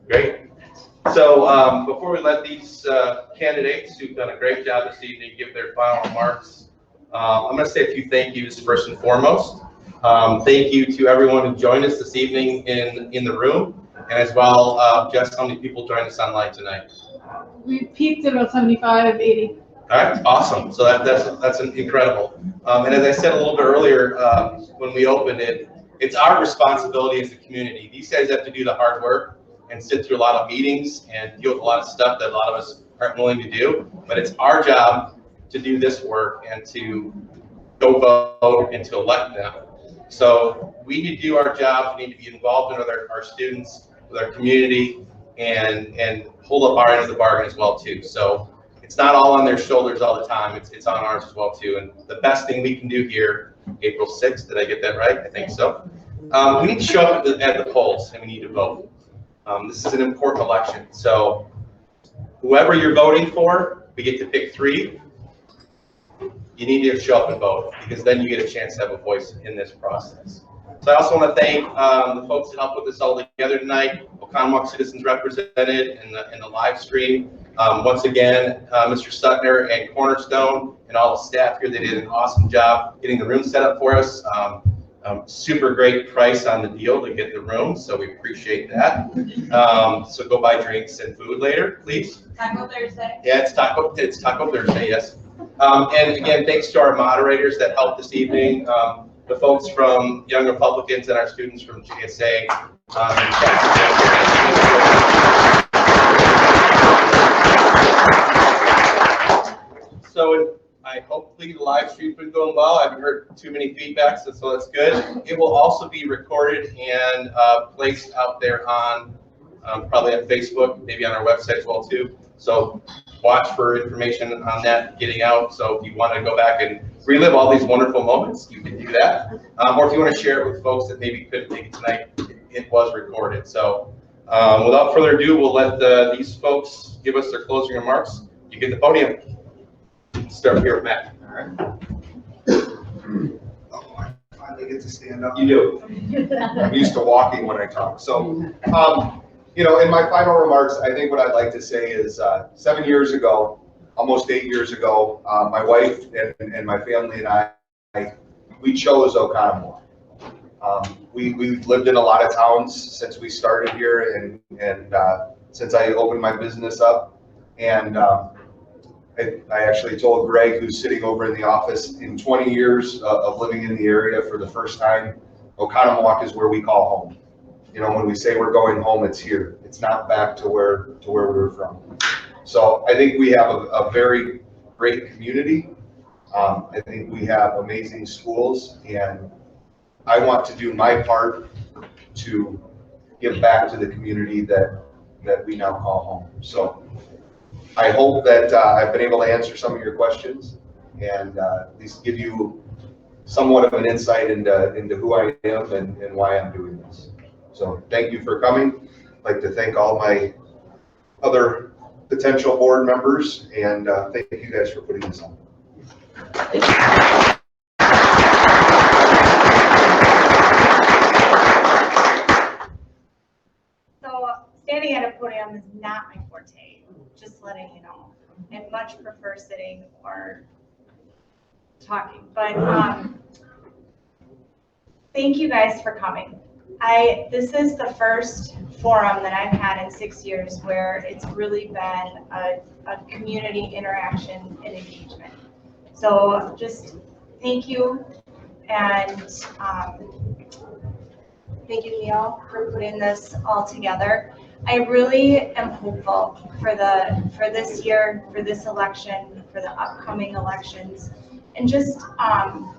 Great. So before we let these candidates who've done a great job this evening give their final remarks, I'm going to say a few thank yous first and foremost. Thank you to everyone who joined us this evening in the room, and as well, Jess, how many people joined us online tonight? We peaked at about 75, 80. All right, awesome. So that's incredible. And as I said a little bit earlier, when we opened it, it's our responsibility as a community. These guys have to do the hard work and sit through a lot of meetings and deal with a lot of stuff that a lot of us aren't willing to do. But it's our job to do this work and to go vote and to elect them. So we need to do our jobs. We need to be involved with our students, with our community, and hold up our end of the bargain as well too. So it's not all on their shoulders all the time. It's on ours as well too. And the best thing we can do here, April 6th, did I get that right? I think so. We need to show up at the polls and we need to vote. This is an important election. So whoever you're voting for, we get to pick 3. You need to show up and vote because then you get a chance to have a voice in this process. So I also want to thank the folks that helped put this all together tonight. Oconomowoc citizens represented in the live stream. Once again, Mr. Stuckner and Cornerstone and all the staff here, they did an awesome job getting the room set up for us. Super great price on the deal to get the room, so we appreciate that. So go buy drinks and food later, please. Taco Thursday. Yeah, it's Taco Thursday, yes. And again, thanks to our moderators that helped this evening, the folks from Young Republicans and our students from GSA. So I hopefully the live stream's been going well. I haven't heard too many feedbacks, so that's good. It will also be recorded and placed out there on probably on Facebook, maybe on our website as well too. So watch for information on that getting out. So if you want to go back and relive all these wonderful moments, you can do that. Or if you want to share it with folks that maybe couldn't make it tonight, it was recorded. So without further ado, we'll let these folks give us their closing remarks. You get the podium. Start here with Matt. All right. Oh, I finally get to stand up. You do. I'm used to walking when I talk. So, you know, in my final remarks, I think what I'd like to say is 7 years ago, almost 8 years ago, my wife and my family and I, we chose Oconomowoc. We've lived in a lot of towns since we started here and since I opened my business up. And I actually told Greg, who's sitting over in the office, in 20 years of living in the area for the first time, Oconomowoc is where we call home. You know, when we say we're going home, it's here. It's not back to where we were from. So I think we have a very great community. I think we have amazing schools, and I want to do my part to give back to the community that we now call home. So I hope that I've been able to answer some of your questions and at least give you somewhat of an insight into who I am and why I'm doing this. So thank you for coming. I'd like to thank all my other potential board members, and thank you guys for putting this on. So standing at a podium is not my forte, just letting you know. I much prefer sitting or talking, but thank you guys for coming. This is the first forum that I've had in 6 years where it's really been a community interaction and engagement. So just thank you, and thank you, Neil, for putting this all together. I really am hopeful for this year, for this election, for the upcoming elections, and just I'm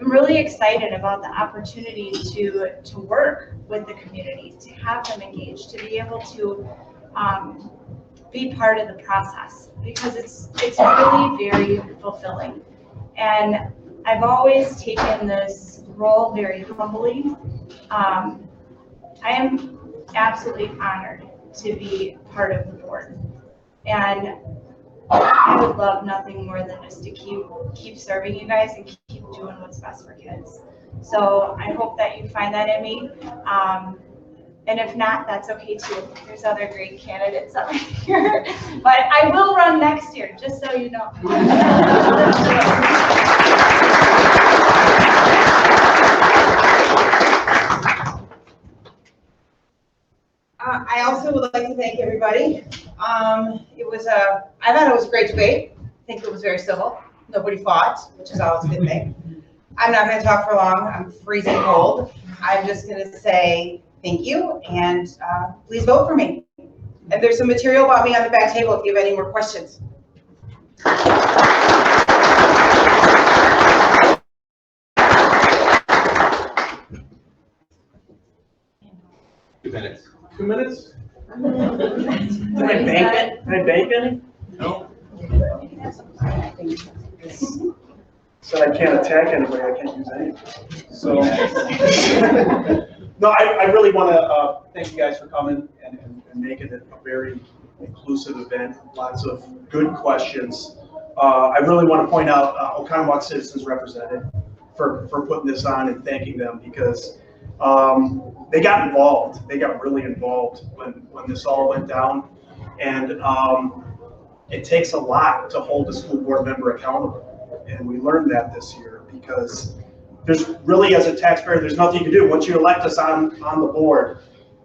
really excited about the opportunity to work with the community, to have them engaged, to be able to be part of the process, because it's really very fulfilling. And I've always taken this role very humbly. I am absolutely honored to be part of the board, and I would love nothing more than just to keep serving you guys and keep doing what's best for kids. So I hope that you find that in me. And if not, that's okay too. There's other great candidates up here. But I will run next year, just so you know. I also would like to thank everybody. I thought it was a great debate. I think it was very civil. Nobody fought, which is always a good thing. I'm not going to talk for long. I'm freezing cold. I'm just going to say thank you and please vote for me. And there's some material about me on the back table if you have any more questions. 2 minutes. 2 minutes? Can I bank it? Can I bank any? No? Said I can't attack anybody, I can't use anything. So, no, I really want to thank you guys for coming and making it a very inclusive event. Lots of good questions. I really want to point out Oconomowoc Citizens Representative for putting this on and thanking them because they got involved. They got really involved when this all went down. And it takes a lot to hold a school board member accountable. And we learned that this year because there's really, as a taxpayer, there's nothing you can do. Once you elect us on the board,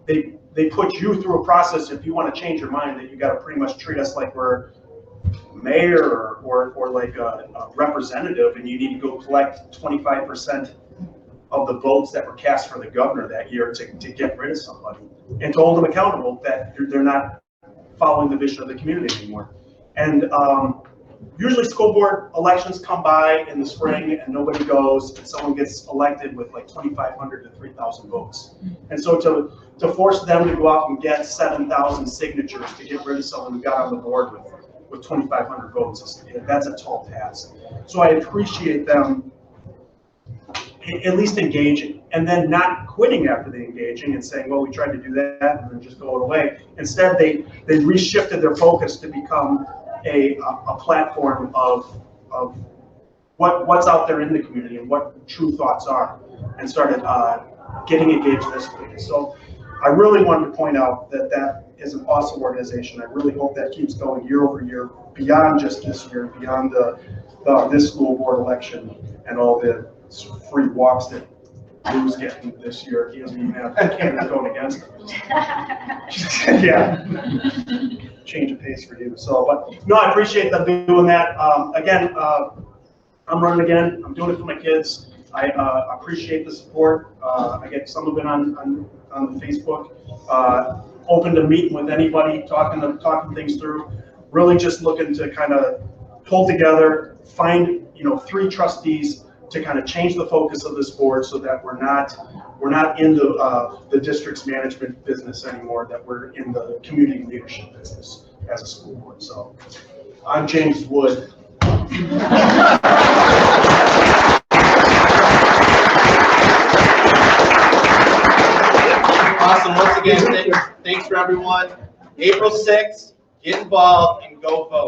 they put you through a process. If you want to change your mind, that you got to pretty much treat us like we're mayor or like a representative, and you need to go collect 25% of the votes that were cast for the governor that year to get rid of somebody and to hold them accountable that they're not following the vision of the community anymore. And usually school board elections come by in the spring and nobody goes and someone gets elected with like 2,500 to 3,000 votes. And so to force them to go out and get 7,000 signatures to get rid of someone who got on the board with 2,500 votes, that's a tall task. So I appreciate them at least engaging and then not quitting after the engaging and saying, well, we tried to do that and then just going away. Instead, they reshifted their focus to become a platform of what's out there in the community and what true thoughts are, and started getting engaged this week. So I really wanted to point out that is an awesome organization. I really hope that keeps going year over year, beyond just this year, beyond this school board election and all the free walks that Lou's getting this year. He doesn't even have candidates going against him. Yeah. Change of pace for you. So, but no, I appreciate them doing that. Again, I'm running again. I'm doing it for my kids. I appreciate the support. I get some of it on Facebook. Open to meeting with anybody, talking things through. Really just looking to kind of pull together, find 3 trustees to kind of change the focus of this board so that we're not in the district's management business anymore, that we're in the community leadership business as a school board. So I'm James Wood. Awesome. Once again, thanks for everyone. April 6th, get involved and go vote.